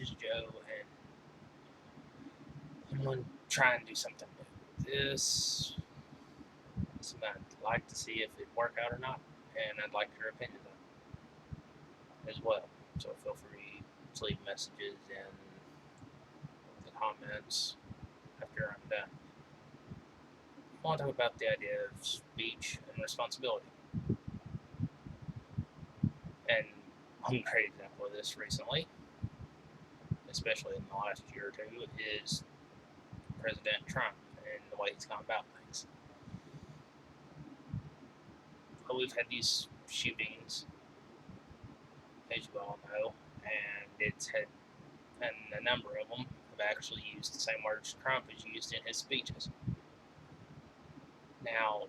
is Joe, and I'm going to try and do something new. This is something I'd like to see if it work out or not, and I'd like your opinion on it as well. So feel free to leave messages in the comments after I'm done. I want to talk about the idea of speech and responsibility. And one great example of this recently, especially in the last year or two, is President Trump and the way he's gone about things. Well, we've had these shootings, as you all know, and a number of them have actually used the same words Trump has used in his speeches. Now,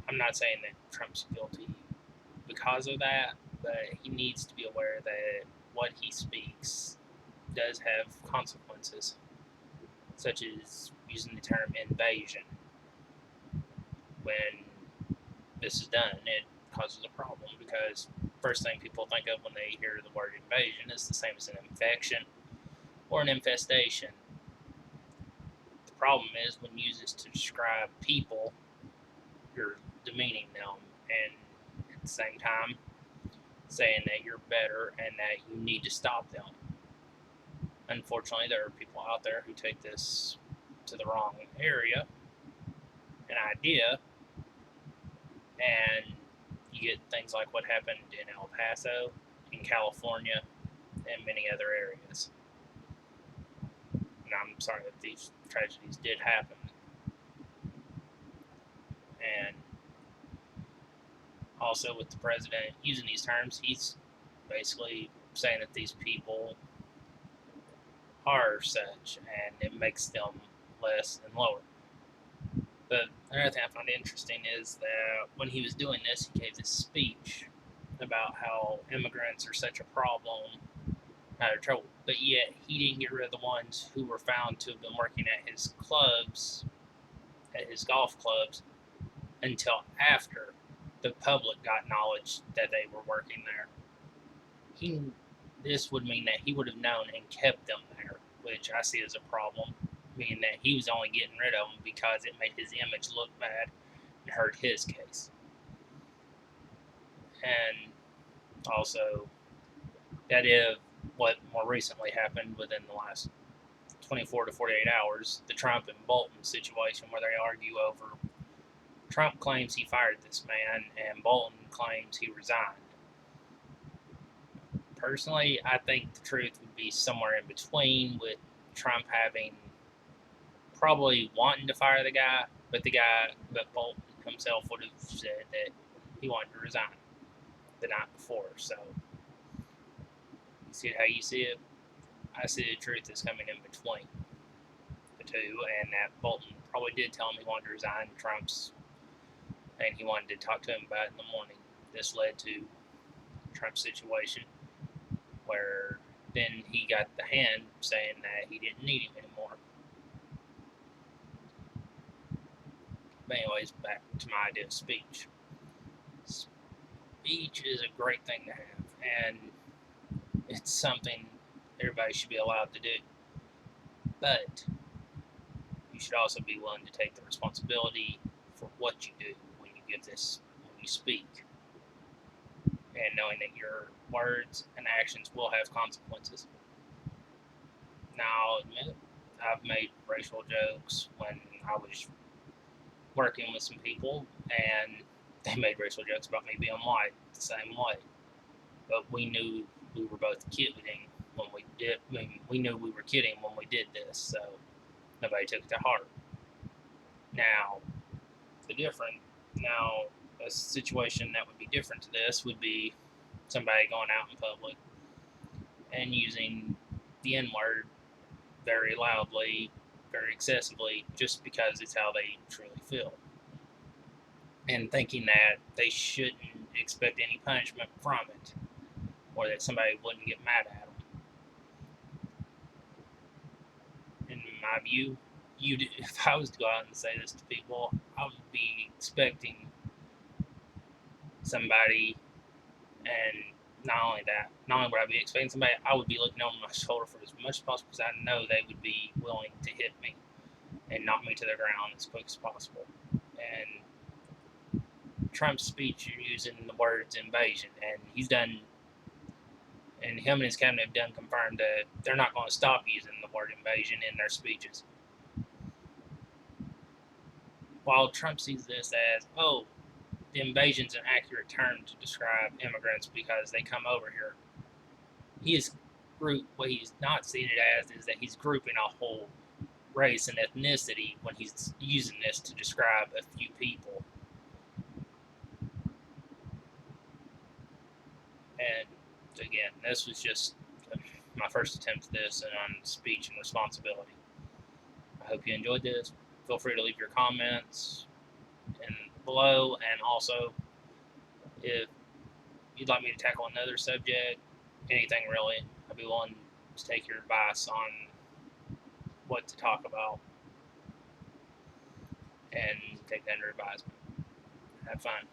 I'm not saying that Trump's guilty because of that, but he needs to be aware that what he speaks does have consequences, such as using the term invasion. When this is done, it causes a problem because first thing people think of when they hear the word invasion is the same as an infection or an infestation. The problem is when used to describe people, you're demeaning them, and at the same time saying that you're better and that you need to stop them. Unfortunately, there are people out there who take this to the wrong area, an idea, and you get things like what happened in El Paso, in California, and many other areas. And I'm sorry that these tragedies did happen. And also with the president using these terms, he's basically saying that these people are such, and it makes them less and lower. But another thing I found interesting is that when he was doing this, he gave this speech about how immigrants are such a problem, out of trouble. But yet he didn't get rid of the ones who were found to have been working at his clubs, at his golf clubs, until after the public got knowledge that they were working there. This would mean that he would have known and kept them there, which I see as a problem, meaning that he was only getting rid of them because it made his image look bad and hurt his case. And also, that is what more recently happened within the last 24 to 48 hours, the Trump and Bolton situation where they argue over Trump claims he fired this man and Bolton claims he resigned. Personally, I think the truth would be somewhere in between, with Trump having probably wanting to fire the guy, but Bolton himself would have said that he wanted to resign the night before. So, you see it how you see it? I see the truth is coming in between the two, and that Bolton probably did tell him he wanted to resign and he wanted to talk to him about it in the morning. This led to Trump's situation where then he got the hand saying that he didn't need him anymore. But anyways, back to my idea of speech. Speech is a great thing to have, and it's something everybody should be allowed to do. But you should also be willing to take the responsibility for what you do when you speak. And knowing that your words and actions will have consequences. Now, I'll admit, I've made racial jokes when I was working with some people, and they made racial jokes about me being white the same way. But we knew we were both kidding when we did. We knew we were kidding when we did this, so nobody took it to heart. Now, a situation that would be different to this would be somebody going out in public and using the N-word very loudly, very excessively, just because it's how they truly feel. And thinking that they shouldn't expect any punishment from it, or that somebody wouldn't get mad at them. In my view, if I was to go out and say this to people, I would be expecting somebody, and not only that, not only would I be expecting somebody, I would be looking over my shoulder for as much as possible because I know they would be willing to hit me and knock me to the ground as quick as possible. And Trump's speech, you're using the words invasion, and he's done, and him and his cabinet have done confirmed that they're not going to stop using the word invasion in their speeches. While Trump sees this as, oh, the invasion's an accurate term to describe immigrants because they come over here, he is what he's not seeing it as is that he's grouping a whole race and ethnicity when he's using this to describe a few people. And again, this was just my first attempt at this and on speech and responsibility. I hope you enjoyed this. Feel free to leave your comments below, and also if you'd like me to tackle another subject, anything really, I'd be willing to take your advice on what to talk about and take that under advisement. Have fun.